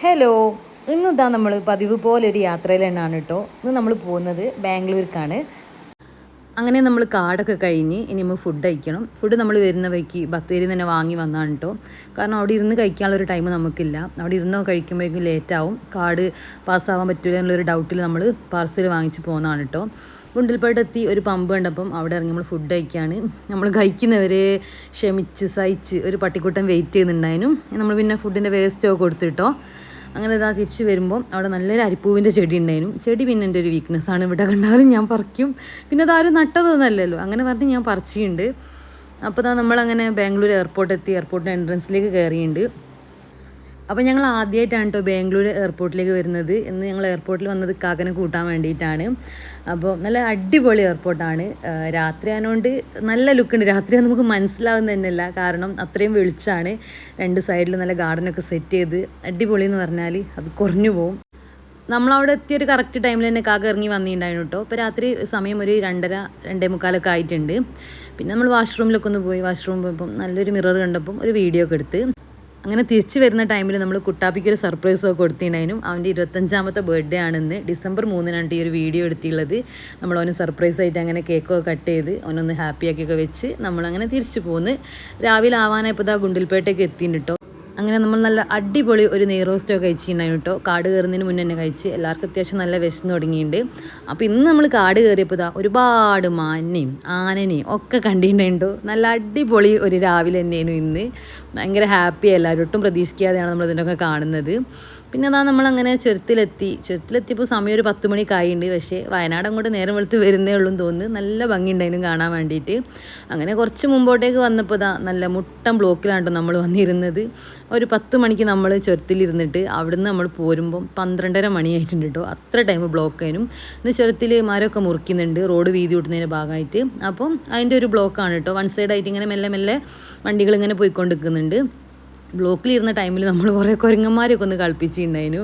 Hello, ഇന്നിതാ നമ്മൾ പതിവ് പോലെ ഒരു യാത്രയിൽ തന്നെയാണ് കേട്ടോ. ഇന്ന് നമ്മൾ പോകുന്നത് ബാംഗ്ലൂർക്കാണ്. അങ്ങനെ നമ്മൾ കാടൊക്കെ കഴിഞ്ഞ് ഇനി നമ്മൾ ഫുഡ് കഴിക്കണം. ഫുഡ് നമ്മൾ വരുന്ന വഴിക്ക് ബത്തേരി തന്നെ വാങ്ങി വന്നതാണ് കേട്ടോ. കാരണം അവിടെ ഇരുന്ന് കഴിക്കാനുള്ളൊരു ടൈം നമുക്കില്ല. അവിടെ ഇരുന്ന് കഴിക്കുമ്പോഴേക്കും ലേറ്റാവും, കാട് പാസ്സാവാൻ പറ്റില്ല എന്നുള്ളൊരു ഡൗട്ടിൽ നമ്മൾ പാർസൽ വാങ്ങിച്ച് പോകുന്നതാണ് കേട്ടോ. ഗുണ്ടൽപേട്ടെത്തി ഒരു പമ്പ് കണ്ടപ്പം അവിടെ ഇറങ്ങി നമ്മൾ ഫുഡ് കഴിക്കുകയാണ്. നമ്മൾ കഴിക്കുന്നവരെ ക്ഷമിച്ച് സഹിച്ച് ഒരു പട്ടിക്കുട്ടൻ വെയിറ്റ് ചെയ്യുന്നുണ്ടായിരുന്നു. നമ്മൾ പിന്നെ ഫുഡിൻ്റെ വേസ്റ്റൊക്കെ കൊടുത്തിട്ടോ. അങ്ങനെ ഇതാ തിരിച്ച് വരുമ്പോൾ അവിടെ നല്ലൊരു അരിപ്പൂവിൻ്റെ ചെടി ഉണ്ടായിരുന്നു. ചെടി പിന്നെ എൻ്റെ ഒരു വീക്ക്നെസ്സാണ്, ഇവിടെ കണ്ടാലും ഞാൻ പറിക്കും. പിന്നെ അതാരും നട്ടതൊന്നുമല്ലല്ലോ, അങ്ങനെ പറഞ്ഞ് ഞാൻ പറിച്ചിട്ടുണ്ട്. അപ്പോൾ ഇതാ നമ്മളങ്ങനെ ബാംഗ്ലൂർ എയർപോർട്ടിൻ്റെ എൻട്രൻസിലേക്ക് കയറിയിട്ടുണ്ട്. അപ്പോൾ ഞങ്ങൾ ആദ്യമായിട്ടാണ് കേട്ടോ ബാംഗ്ലൂർ എയർപോർട്ടിലേക്ക് വരുന്നത്. ഇന്ന് ഞങ്ങൾ എയർപോർട്ടിൽ വന്നത് കാക്കനെ കൂട്ടാൻ വേണ്ടിയിട്ടാണ്. അപ്പോൾ നല്ല അടിപൊളി എയർപോർട്ടാണ്. രാത്രി ആയതുകൊണ്ട് നല്ല ലുക്കുണ്ട്. രാത്രി നമുക്ക് മനസ്സിലാവുന്ന തന്നെയല്ല, കാരണം അത്രയും വെളിച്ചമാണ്. രണ്ട് സൈഡിൽ നല്ല ഗാർഡനൊക്കെ സെറ്റ് ചെയ്ത് അടിപൊളി എന്ന് പറഞ്ഞാൽ അത് കുറഞ്ഞു പോകും. നമ്മളവിടെ എത്തിയൊരു കറക്റ്റ് ടൈമിൽ തന്നെ കാക്ക ഇറങ്ങി വന്നിട്ടുണ്ടായിരുന്നു കേട്ടോ. ഇപ്പോൾ രാത്രി സമയം ഒരു 2:30-2:45 ആയിട്ടുണ്ട്. പിന്നെ നമ്മൾ വാഷ്റൂമിലൊക്കെ ഒന്ന് പോയി. വാഷ്റൂമിൽ പോയപ്പം നല്ലൊരു മിറർ കണ്ടപ്പം ഒരു വീഡിയോ ഒക്കെ എടുത്ത് അങ്ങനെ തിരിച്ച് വരുന്ന ടൈമിൽ നമ്മൾ കുട്ടാപ്പിക്ക് ഒരു സർപ്രൈസൊക്കെ കൊടുത്തിട്ടുണ്ടായിരുന്നു. അവൻ്റെ 25ാമത്തെ ബർത്ത്ഡേ ആണെന്ന്. ഡിസംബർ 3-നാണ് ഈ ഒരു വീഡിയോ എടുത്തിട്ടുള്ളത്. നമ്മൾ അവന് സർപ്രൈസായിട്ട് അങ്ങനെ കേക്കൊക്കെ കട്ട് ചെയ്ത് അവനൊന്ന് ഹാപ്പിയാക്കിയൊക്കെ വെച്ച് നമ്മളങ്ങനെ തിരിച്ചു പോന്ന്. രാവിലെ ആവാനായപ്പോൾ ഇതാ ഗുണ്ടൽപേട്ടേക്ക് എത്തിയിട്ടുണ്ട് കേട്ടോ. അങ്ങനെ നമ്മൾ നല്ല അടിപൊളി ഒരു നെയ് റോസ്റ്റൊക്കെ കഴിച്ചിട്ടുണ്ടായിരുന്നു കേട്ടോ. കാട് കയറുന്നതിന് മുന്നേ തന്നെ കഴിച്ച് എല്ലാവർക്കും അത്യാവശ്യം നല്ല വിശന്ന് തുടങ്ങിയിട്ടുണ്ട്. അപ്പോൾ ഇന്ന് നമ്മൾ കാട് കയറിയപ്പോൾ ഇതാ ഒരുപാട് മാനിനെയും ആനനെയും ഒക്കെ കണ്ടിട്ടുണ്ടായിട്ടോ. നല്ല അടിപൊളി ഒരു രാവിലെ തന്നെയായിരുന്നു ഇന്ന്. ഭയങ്കര ഹാപ്പി, എല്ലാവരും ഒട്ടും പ്രതീക്ഷിക്കാതെയാണ് നമ്മൾ ഇതിനൊക്കെ കാണുന്നത്. പിന്നെ അതാ നമ്മളങ്ങനെ ചുരത്തിലെത്തിയപ്പോൾ സമയം ഒരു 10 മണിക്കായുണ്ട്. പക്ഷേ വയനാട് അങ്ങോട്ട് നേരം വെളുത്ത് വരുന്നേ ഉള്ളൂ എന്ന് തോന്നുന്നു. നല്ല ഭംഗിയുണ്ടായിരുന്നു കാണാൻ വേണ്ടിയിട്ട്. അങ്ങനെ കുറച്ച് മുമ്പോട്ടേക്ക് വന്നപ്പോൾ ഇതാ നല്ല മുട്ടം ബ്ലോക്കിലാണ് നമ്മൾ വന്നിരുന്നത്. ഒരു 10 മണിക്ക് നമ്മൾ ചുരത്തിലിരുന്നിട്ട് അവിടുന്ന് നമ്മൾ പോരുമ്പം 12:30 മണിയായിട്ടുണ്ട് കേട്ടോ. അത്ര ടൈം ബ്ലോക്കായിരുന്നു. ഇന്ന് ചുരത്തിൽ മരമൊക്കെ മുറിക്കുന്നുണ്ട് റോഡ് വീതി കൂട്ടുന്നതിൻ്റെ ഭാഗമായിട്ട്. അപ്പം അതിൻ്റെ ഒരു ബ്ലോക്കാണ് കേട്ടോ. വൺ സൈഡായിട്ട് ഇങ്ങനെ മെല്ലെ മെല്ലെ വണ്ടികൾ ഇങ്ങനെ പോയിക്കൊണ്ടിരിക്കുന്നുണ്ട്. ബ്ലോക്കിലിരുന്ന ടൈമിൽ നമ്മൾ കുറേ കുരങ്ങന്മാരെയൊക്കെ ഒന്ന് കളിപ്പിച്ചിട്ടുണ്ടായിരുന്നു.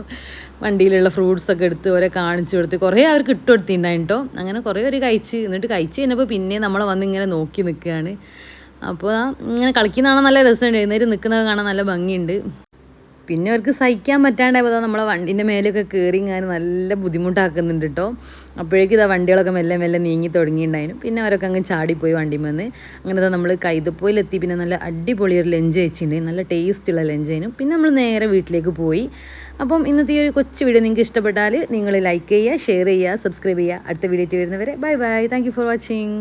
വണ്ടിയിലുള്ള ഫ്രൂട്ട്സൊക്കെ എടുത്ത് ഓരോ കാണിച്ചു കൊടുത്ത് കുറേ അവർക്ക് ഇട്ട് കൊടുത്തിട്ടുണ്ടായിരുന്നു കേട്ടോ. അങ്ങനെ കുറേ അവർ എന്നിട്ട് കഴിച്ച് കഴിഞ്ഞപ്പോൾ പിന്നെ നമ്മളെ വന്ന് ഇങ്ങനെ നോക്കി നിൽക്കുകയാണ്. അപ്പോൾ ഇങ്ങനെ കളിക്കുന്നതാണ് നല്ല രസമുണ്ട്. എഴുന്നേറ്റ് നിൽക്കുന്നത് കാണാൻ നല്ല ഭംഗിയുണ്ട്. പിന്നെ അവർക്ക് സഹിക്കാൻ പറ്റാണ്ടായപ്പോൾ നമ്മളെ വണ്ടീൻ്റെ മേലെയൊക്കെ കയറി ഇങ്ങനെ നല്ല ബുദ്ധിമുട്ടാക്കുന്നുണ്ട് കേട്ടോ. അപ്പോഴേക്കും ഇതാ വണ്ടികളൊക്കെ മെല്ലെ മെല്ലെ നീങ്ങി തുടങ്ങിയിട്ടുണ്ടായിരുന്നു. പിന്നെ അവരൊക്കെ അങ്ങ് ചാടിപ്പോയി വണ്ടിയിൽ വന്ന്. അങ്ങനെ നമ്മൾ കൈതപ്പോയിലെത്തി. പിന്നെ നല്ല അടിപൊളി ഒരു ലഞ്ച് കഴിച്ചിട്ടുണ്ട്, നല്ല ടേസ്റ്റുള്ള ലഞ്ച് ആയിരുന്നു. പിന്നെ നമ്മൾ നേരെ വീട്ടിലേക്ക് പോയി. അപ്പം ഇന്നത്തെ ഈ ഒരു കൊച്ചു വീഡിയോ നിങ്ങൾക്ക് ഇഷ്ടപ്പെട്ടാൽ നിങ്ങൾ ലൈക്ക് ചെയ്യുക, ഷെയർ ചെയ്യുക, സബ്സ്ക്രൈബ് ചെയ്യുക. അടുത്ത വീഡിയോ വരുന്നവരെ bye bye. Thank you for watching.